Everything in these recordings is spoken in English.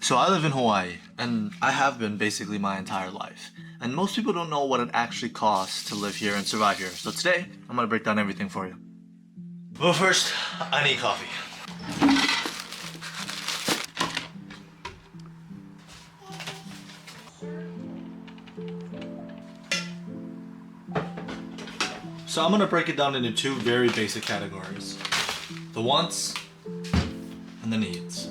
So I live in Hawaii, and I have been basically my entire life. And most people don't know what it actually costs to live here and survive here. So today, I'm gonna break down everything for you. But first, I need coffee. So I'm gonna break it down into two very basic categories. The wants and the needs.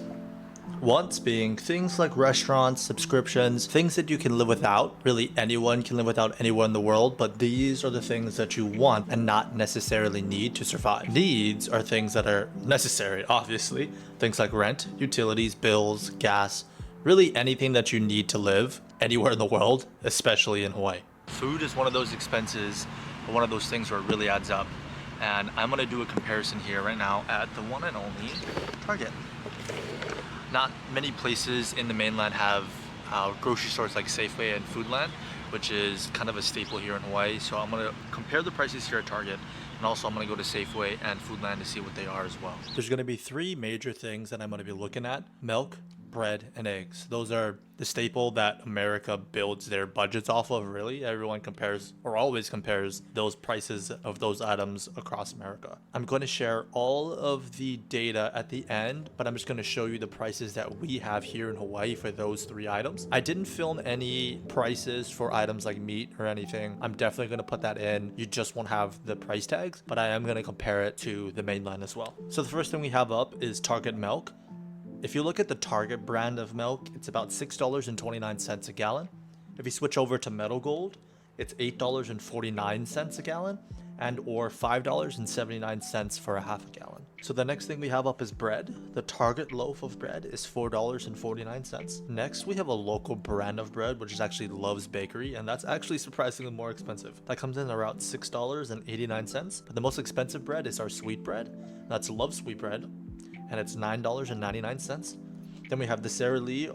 Wants being things like restaurants, subscriptions, things that you can live without. Really, anyone can live without anywhere in the world, but these are the things that you want and not necessarily need to survive. Needs are things that are necessary, obviously. Things like rent, utilities, bills, gas, really anything that you need to live anywhere in the world, especially in Hawaii. Food is one of those expenses, one of those things where it really adds up. And I'm gonna do a comparison here right now at the one and only Target. Not many places in the mainland have grocery stores like Safeway and Foodland, which is kind of a staple here in Hawaii. So I'm gonna compare the prices here at Target, and also I'm gonna go to Safeway and Foodland to see what they are as well. There's gonna be three major things that I'm gonna be looking at: milk, bread, and eggs. Those are the staple that America builds their budgets off of, really. Everyone compares, or always compares, those prices of those items across America. I'm going to share all of the data at the end, but I'm just going to show you the prices that we have here in Hawaii for those three items. I didn't film any prices for items like meat or anything. I'm definitely going to put that in. You just won't have the price tags, but I am going to compare it to the mainland as well. So the first thing we have up is Target milk. If you look at the Target brand of milk, it's about $6.29 a gallon. If you switch over to Meadow Gold, it's $8.49 a gallon and or $5.79 for a half a gallon. So the next thing we have up is bread. The Target loaf of bread is $4.49. Next, we have a local brand of bread, which is actually Love's Bakery, and that's actually surprisingly more expensive. That comes in around $6.89. But the most expensive bread is our sweet bread. That's Love's Sweet Bread, and it's $9.99. Then we have the Sara Lee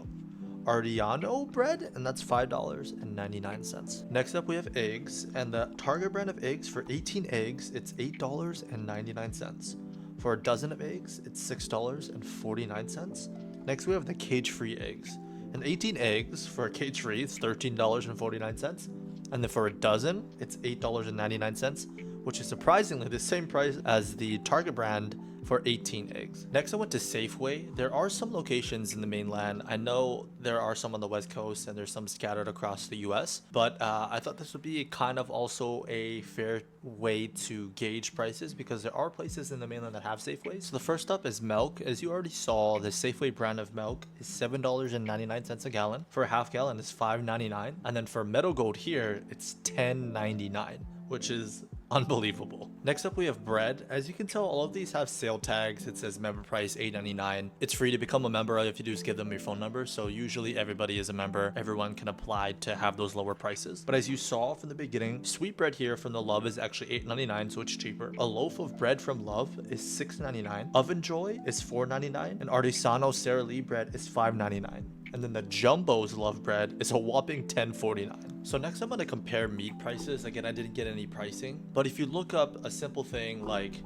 Artiano bread, and that's $5.99. Next up, we have eggs, and the Target brand of eggs for 18 eggs, it's $8.99. For a dozen of eggs, it's $6.49. Next, we have the cage-free eggs, and 18 eggs for a cage-free, it's $13.49. And then for a dozen, it's $8.99, which is surprisingly the same price as the Target brand for 18 eggs. Next, I went to Safeway. There are some locations in the mainland. I know there are some on the West Coast and there's some scattered across the US, but I thought this would be kind of also a fair way to gauge prices because there are places in the mainland that have Safeways. So the first up is milk. As you already saw, the Safeway brand of milk is $7.99 a gallon. For a half gallon, it's $5.99. And then for Meadow Gold here, it's $10.99, which is unbelievable. Next up, we have bread. As you can tell, all of these have sale tags. It says member price $8.99. It's free to become a member. If you do, just give them your phone number. So usually everybody is a member. Everyone can apply to have those lower prices. But as you saw from the beginning, sweet bread here from the Love is actually $8.99, so it's cheaper. A loaf of bread from Love is $6.99. Oven Joy is $4.99, and Artisano Sara Lee bread is $5.99. And then the Jumbo's Love bread is a whopping $10.49. So next I'm going to compare meat prices. Again, I didn't get any pricing, but if you look up a simple thing like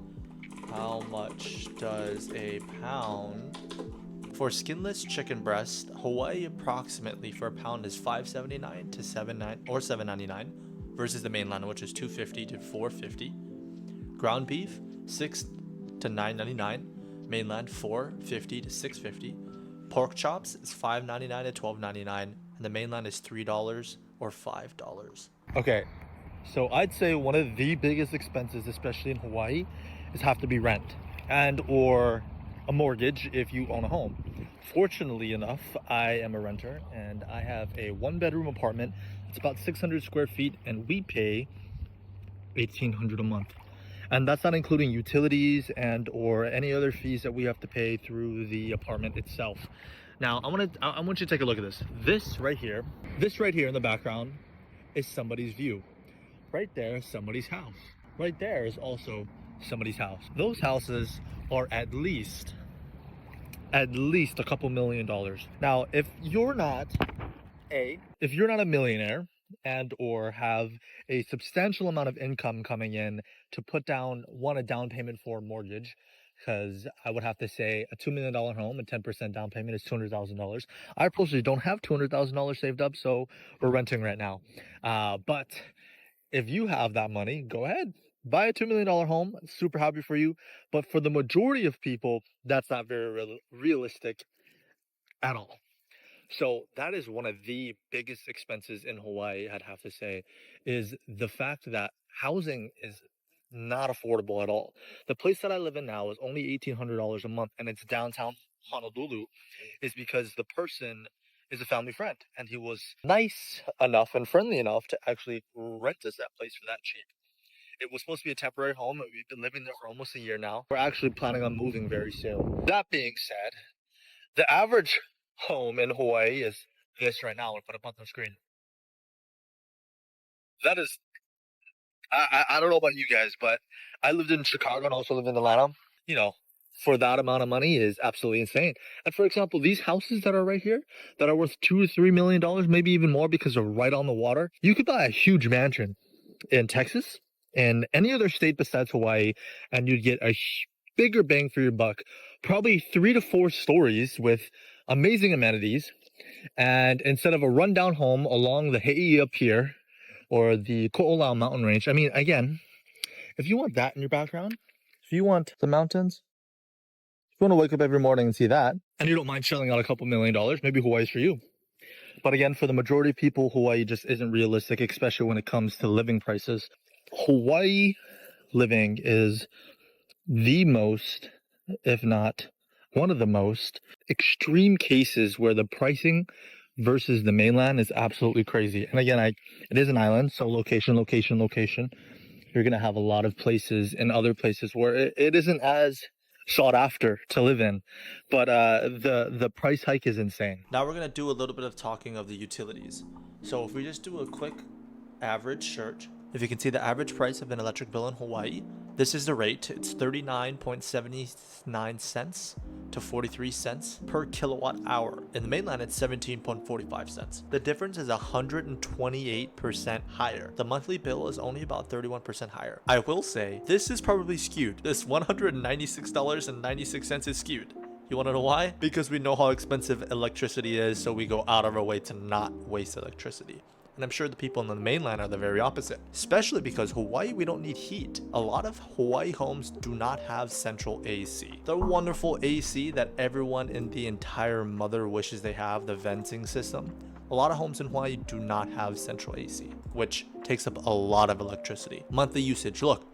how much does a pound for skinless chicken breast, Hawaii approximately for a pound is $5.79 to $7.99 versus the mainland, which is $2.50 to $4.50. Ground beef $6 to $9.99, mainland $4.50 to $6.50. Pork chops is $5.99 to $12.99, and the mainland is $3 or $5. Okay, so I'd say one of the biggest expenses, especially in Hawaii, is have to be rent and or a mortgage if you own a home. Fortunately enough, I am a renter and I have a one-bedroom apartment. It's about 600 square feet, and we pay $1,800 a month. And that's not including utilities and or any other fees that we have to pay through the apartment itself. Now, I want you to take a look at this. This right here in the background is somebody's view. Right there is somebody's house. Right there is also somebody's house. Those houses are at least a couple $1,000,000. Now, if you're not a millionaire and or have a substantial amount of income coming in to put down a down payment for a mortgage, because I would have to say a $2 million home and 10% down payment is $200,000. I personally don't have $200,000 saved up, so we're renting right now. But if you have that money, go ahead, buy a $2 million home. Super happy for you. But for the majority of people, that's not very realistic at all. So that is one of the biggest expenses in Hawaii, I'd have to say, is the fact that housing is not affordable at all. The place that I live in now is only $1,800 a month, and it's downtown Honolulu, is because the person is a family friend, and he was nice enough and friendly enough to actually rent us that place for that cheap. It was supposed to be a temporary home, and we've been living there for almost a year now. We're actually planning on moving very soon. That being said, the average home in Hawaii is this right now. I'll put it up on the screen. That is, I don't know about you guys, but I lived in Chicago and also lived in Atlanta. You know, for that amount of money is absolutely insane. And for example, these houses that are right here that are worth $2 to $3 million, maybe even more because they're right on the water. You could buy a huge mansion in Texas and any other state besides Hawaii, and you'd get a bigger bang for your buck. Probably 3 to 4 stories with amazing amenities. And instead of a rundown home along the Ha'i up here or the Ko'olau mountain range, I mean, again, if you want that in your background, if you want the mountains, if you want to wake up every morning and see that, and you don't mind shelling out a couple $1,000,000, maybe Hawaii's for you. But again, for the majority of people, Hawaii just isn't realistic, especially when it comes to living prices. Hawaii living is the most, if not one of the most extreme cases where the pricing versus the mainland is absolutely crazy. And again, it is an island, so location. You're gonna have a lot of places and other places where it isn't as sought after to live in, but the price hike is insane. Now we're gonna do a little bit of talking of the utilities. So if we just do a quick average search, if you can see the average price of an electric bill in Hawaii, this is the rate. It's 39.79 cents to 43 cents per kilowatt hour. In the mainland, it's 17.45 cents. The difference is 128% higher. The monthly bill is only about 31% higher. I will say, this is probably skewed. This $196.96 is skewed. You want to know why? Because we know how expensive electricity is, so we go out of our way to not waste electricity. And I'm sure the people in the mainland are the very opposite, especially because Hawaii, we don't need heat. A lot of Hawaii homes do not have central AC. The wonderful AC that everyone in the entire mother wishes they have, the venting system. A lot of homes in Hawaii do not have central AC, which takes up a lot of electricity. Monthly usage, look,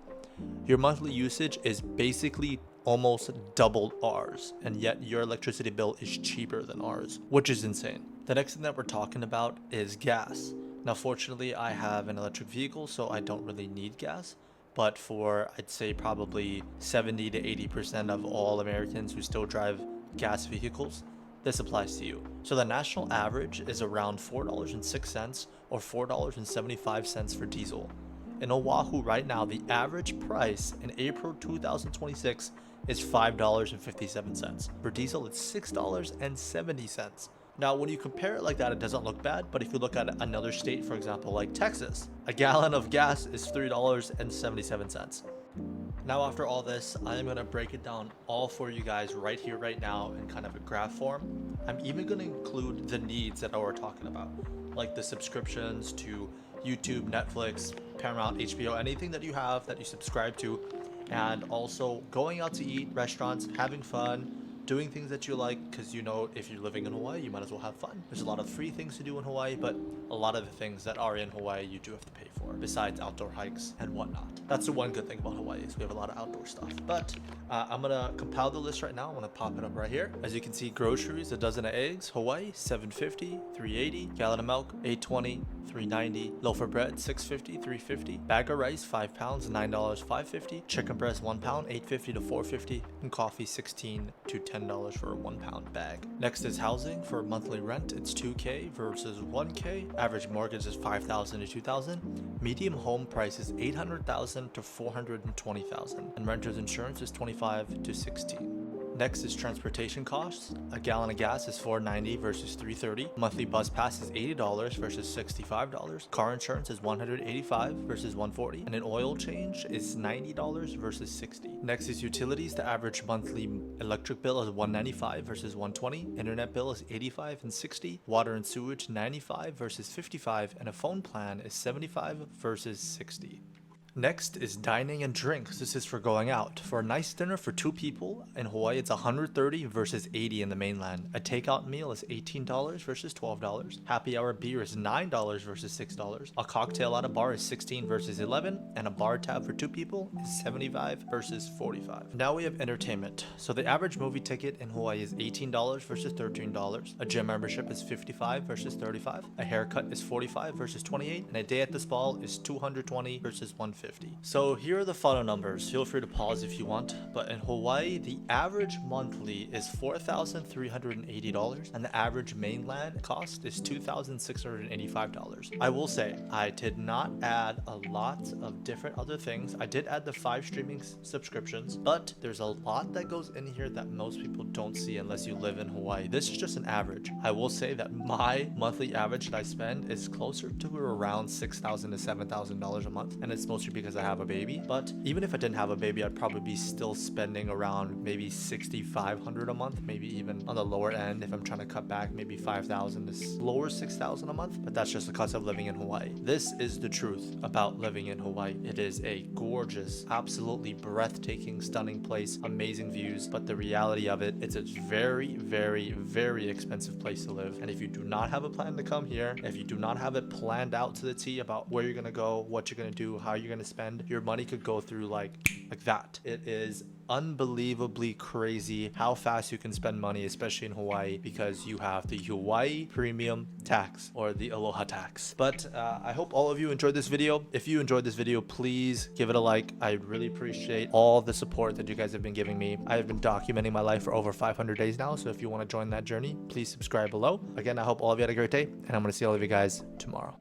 your monthly usage is basically almost double ours, and yet your electricity bill is cheaper than ours, which is insane. The next thing that we're talking about is gas. Now, fortunately, I have an electric vehicle, so I don't really need gas. But for, I'd say, probably 70 to 80% of all Americans who still drive gas vehicles, this applies to you. So the national average is around $4.06 or $4.75 for diesel. In Oahu right now, the average price in April 2026 is $5.57. For diesel, it's $6.70. Now, when you compare it like that, it doesn't look bad, but if you look at another state, for example, like Texas, a gallon of gas is $3.77. Now, after all this, I am gonna break it down all for you guys right here, right now, in kind of a graph form. I'm even gonna include the needs that we're talking about, like the subscriptions to YouTube, Netflix, Paramount, HBO, anything that you have that you subscribe to, and also going out to eat, restaurants, having fun, doing things that you like, because you know if you're living in Hawaii, you might as well have fun. There's a lot of free things to do in Hawaii, but a lot of the things that are in Hawaii you do have to pay for, besides outdoor hikes and whatnot. That's the one good thing about Hawaii, is we have a lot of outdoor stuff. But I'm gonna compile the list right now. I'm gonna pop it up right here. As you can see, groceries, a dozen of eggs, Hawaii, $7.50, $3.80, gallon of milk, $8.20, $3.90, loaf of bread, $6.50, $3.50, bag of rice, 5 pounds, $9, $5.50, chicken breast, 1 pound, $8.50 to $4.50, and coffee, $16 to $10 for a 1 pound bag. Next is housing. For monthly rent, it's $2K versus $1K. Average mortgage is $5,000 to $2,000. Medium home price is $800,000 to $420,000, and renter's insurance is $25 to $16. Next is transportation costs. A gallon of gas is $4.90 versus $3.30. Monthly bus pass is $80 versus $65. Car insurance is $185 versus $140. And an oil change is $90 versus $60. Next is utilities. The average monthly electric bill is $195 versus $120. Internet bill is $85 and $60. Water and sewage $95 versus $55. And a phone plan is $75 versus $60. Next is dining and drinks. This is for going out. For a nice dinner for 2 people in Hawaii, it's $130 versus $80 in the mainland. A takeout meal is $18 versus $12. Happy hour beer is $9 versus $6. A cocktail at a bar is $16 versus $11, and a bar tab for 2 people is $75 versus $45. Now we have entertainment. So the average movie ticket in Hawaii is $18 versus $13. A gym membership is $55 versus $35. A haircut is $45 versus $28, and a day at the spa is $220 versus $150. So here are the final numbers. Feel free to pause if you want, but in Hawaii, the average monthly is $4,380, and the average mainland cost is $2,685. I will say, I did not add a lot of different other things. I did add the 5 streaming subscriptions, but there's a lot that goes in here that most people don't see unless you live in Hawaii. This is just an average. I will say that my monthly average that I spend is closer to around $6,000 to $7,000 a month, and it's mostly because I have a baby. But even if I didn't have a baby, I'd probably be still spending around maybe $6,500 a month, maybe even on the lower end if I'm trying to cut back, maybe $5,000 to lower $6,000 a month. But that's just the cost of living in Hawaii. This is the truth about living in Hawaii. It is a gorgeous, absolutely breathtaking, stunning place, amazing views. But the reality of it, it's a very, very, very expensive place to live. And if you do not have a plan to come here, if you do not have it planned out to the T about where you're gonna go, what you're gonna do, how you're gonna spend, your money could go through like that. It is unbelievably crazy how fast you can spend money, especially in Hawaii, because you have the Hawaii premium tax or the Aloha tax. But I hope all of you enjoyed this video. If you enjoyed this video, please give it a like. I really appreciate all the support that you guys have been giving me. I have been documenting my life for over 500 days now, so if you want to join that journey, please subscribe below. Again, I hope all of you had a great day, and I'm going to see all of you guys tomorrow.